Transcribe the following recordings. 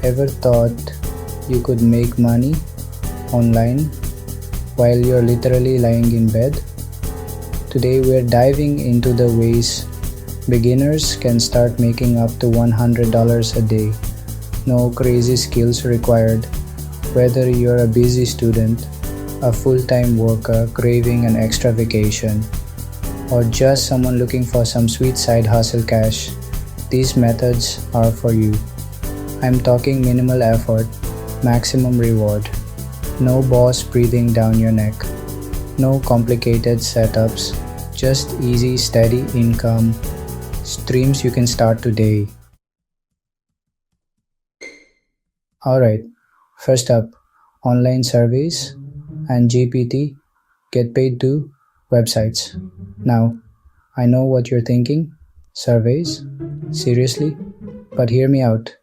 Ever thought you could make money online while you're literally lying in bed? Today we're diving into the ways beginners can start making up to $100 a day. No crazy skills required. Whether you're a busy student, a full-time worker craving an extra vacation, or just someone looking for some sweet side hustle cash, these methods are for you. I'm talking minimal effort, maximum reward. No boss breathing down your neck. No complicated setups. Just easy, steady income streams you can start today. Alright, first up, online surveys and GPT get paid to websites. Now, I know what you're thinking. Surveys? Seriously? But hear me out.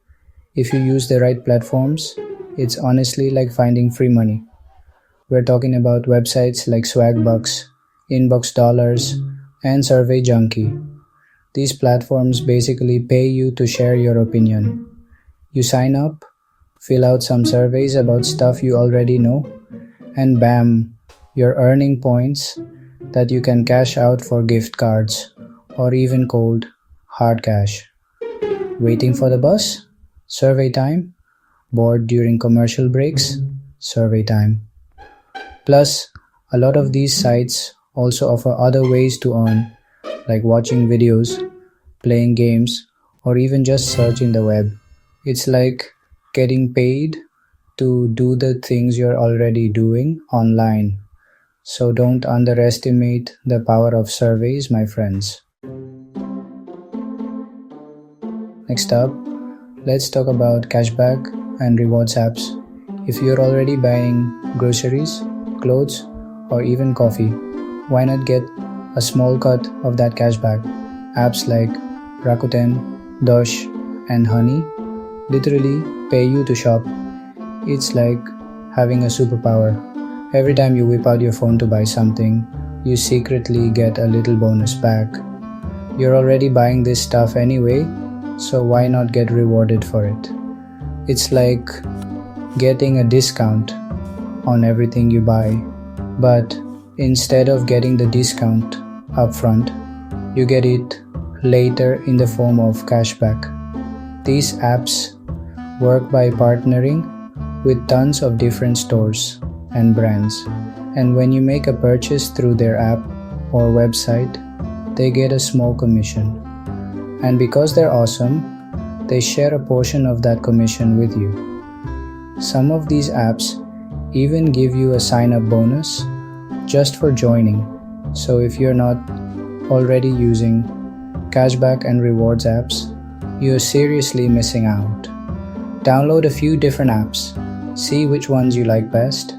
If you use the right platforms, it's honestly like finding free money. We're talking about websites like Swagbucks, Inbox Dollars, and Survey Junkie. These platforms basically pay you to share your opinion. You sign up, fill out some surveys about stuff you already know, and bam, you're earning points that you can cash out for gift cards or even cold, hard cash. Waiting for the bus? Survey time. Bored during commercial breaks? Survey time. Plus, a lot of these sites also offer other ways to earn, like watching videos, playing games, or even just searching the web. It's like getting paid to do the things you're already doing online. So don't underestimate the power of surveys, my friends. Next up, let's talk about cashback and rewards apps. If you're already buying groceries, clothes, or even coffee, why not get a small cut of that cashback? Apps like Rakuten, Dosh, and Honey literally pay you to shop. It's like having a superpower. Every time you whip out your phone to buy something, you secretly get a little bonus back. You're already buying this stuff anyway, so why not get rewarded for it? It's like getting a discount on everything you buy, but instead of getting the discount upfront, you get it later in the form of cashback. These apps work by partnering with tons of different stores and brands, and when you make a purchase through their app or website, they get a small commission. And because they're awesome, they share a portion of that commission with you. Some of these apps even give you a sign-up bonus just for joining. So if you're not already using cashback and rewards apps, you're seriously missing out. Download a few different apps, see which ones you like best,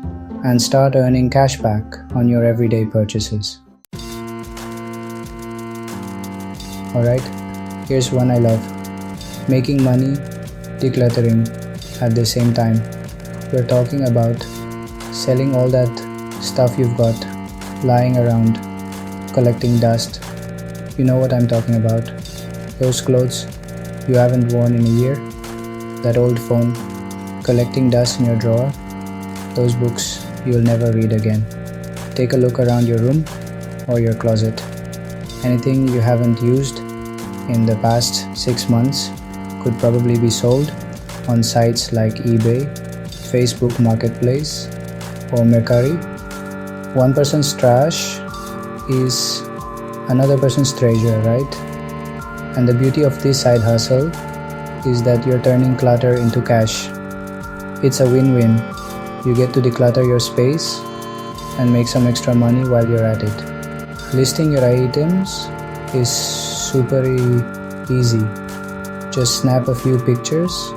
and start earning cashback on your everyday purchases. Alright, here's one I love. Making money, decluttering at the same time. We're talking about selling all that stuff you've got lying around, collecting dust. You know what I'm talking about. Those clothes you haven't worn in a year, that old phone collecting dust in your drawer, those books you'll never read again. Take a look around your room or your closet. Anything you haven't used in the past 6 months could probably be sold on sites like eBay, Facebook Marketplace, or Mercari. One person's trash is another person's treasure, right? And the beauty of this side hustle is that you're turning clutter into cash. It's a win-win. You get to declutter your space and make some extra money while you're at it. Listing your items is super easy. Just snap a few pictures,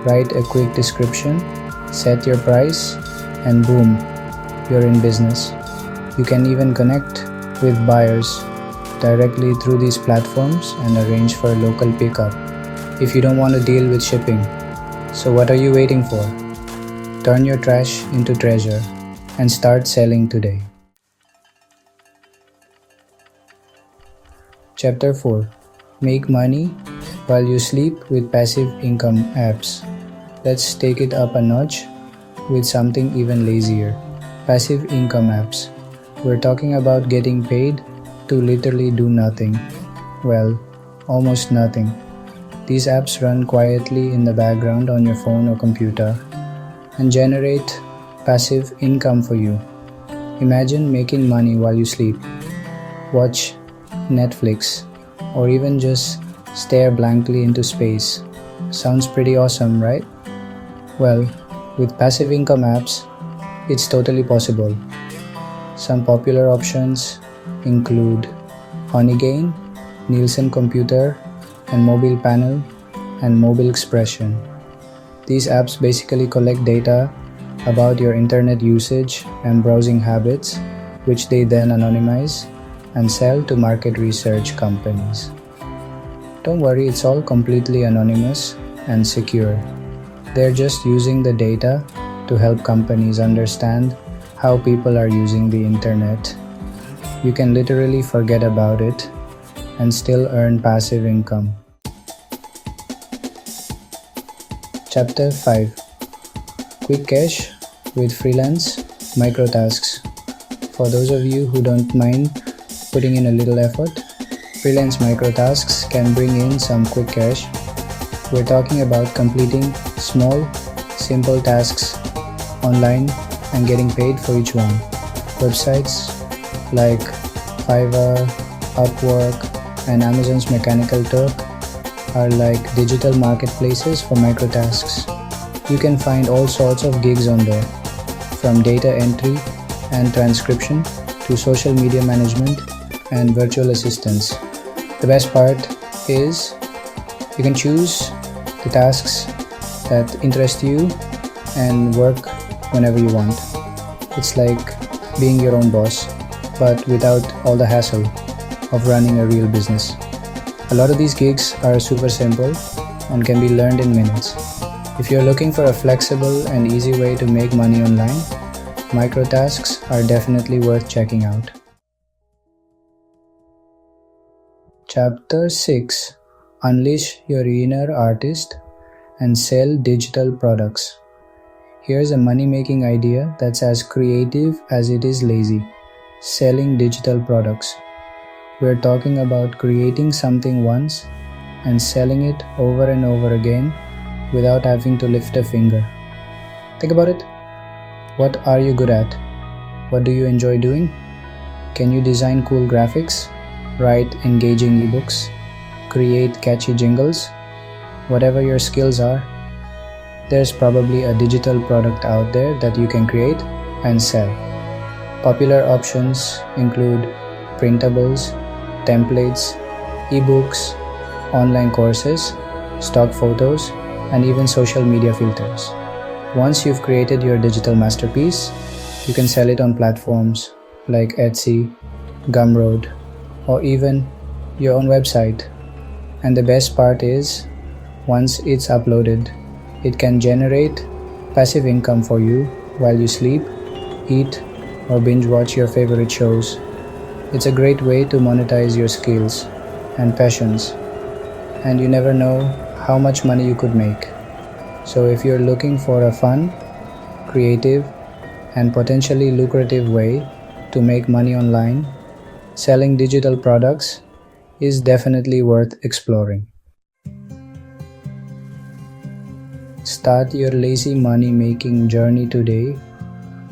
write a quick description, set your price, and boom, you're in business. You can even connect with buyers directly through these platforms and arrange for a local pickup if you don't want to deal with shipping. So what are you waiting for? Turn your trash into treasure and start selling today. Chapter 4. Make money while you sleep with passive income apps. let's take it up a notch with something even lazier. Passive income apps. We're talking about getting paid to literally do nothing. Well, almost nothing. These apps run quietly in the background on your phone or computer and generate passive income for you. Imagine making money while you sleep, watch Netflix, or even just stare blankly into space. Sounds pretty awesome, right? Well, with passive income apps, it's totally possible. Some popular options include Honeygain, Nielsen Computer, and Mobile Panel, and Mobile Expression. These apps basically collect data about your internet usage and browsing habits, which they then anonymize and sell to market research companies. Don't worry, it's all completely anonymous and secure. They're just using the data to help companies understand how people are using the internet. You can literally forget about it and still earn passive income. Chapter 5. Quick cash with freelance microtasks. For those of you who don't mind putting in a little effort, freelance microtasks can bring in some quick cash. We're talking about completing small, simple tasks online and getting paid for each one. Websites like Fiverr, Upwork, and Amazon's Mechanical Turk are like digital marketplaces for microtasks. You can find all sorts of gigs on there, from data entry and transcription to social media management and virtual assistants. The best part is you can choose the tasks that interest you and work whenever you want. It's like being your own boss, but without all the hassle of running a real business. A lot of these gigs are super simple and can be learned in minutes. If you're looking for a flexible and easy way to make money online, microtasks are definitely worth checking out. Chapter 6. Unleash your inner artist and sell digital products. Here's a money-making idea that's as creative as it is lazy. Selling digital products. We're talking about creating something once and selling it over and over again without having to lift a finger. Think about it. What are you good at? What do you enjoy doing? Can you design cool graphics? Write engaging ebooks? Create catchy jingles? Whatever your skills are, there's probably a digital product out there that you can create and sell. Popular options include printables, templates, ebooks, online courses, stock photos, and even social media filters. Once you've created your digital masterpiece, you can sell it on platforms like Etsy, Gumroad, or even your own website. And the best part is, once it's uploaded, it can generate passive income for you while you sleep, eat, or binge watch your favorite shows. It's a great way to monetize your skills and passions, and you never know how much money you could make. So if you're looking for a fun, creative, and potentially lucrative way to make money online, selling digital products is definitely worth exploring. Start your lazy money making journey today.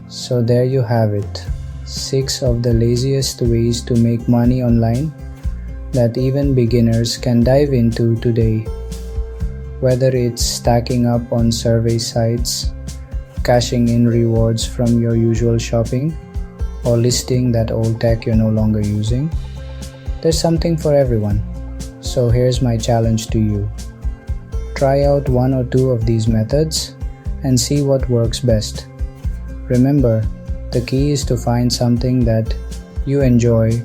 So there you have it. 6 of the laziest ways to make money online that even beginners can dive into today. Whether it's stacking up on survey sites, cashing in rewards from your usual shopping, or listing that old tech you're no longer using, there's something for everyone. So here's my challenge to you. Try out 1 or 2 of these methods and see what works best. Remember, the key is to find something that you enjoy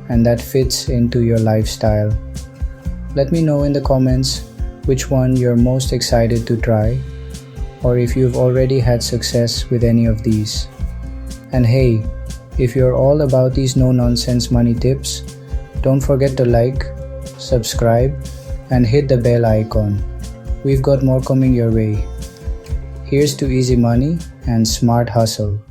and that fits into your lifestyle. Let me know in the comments which one you're most excited to try, or if you've already had success with any of these. And hey, if you're all about these no-nonsense money tips, don't forget to like, subscribe, and hit the bell icon. We've got more coming your way. Here's to easy money and smart hustle.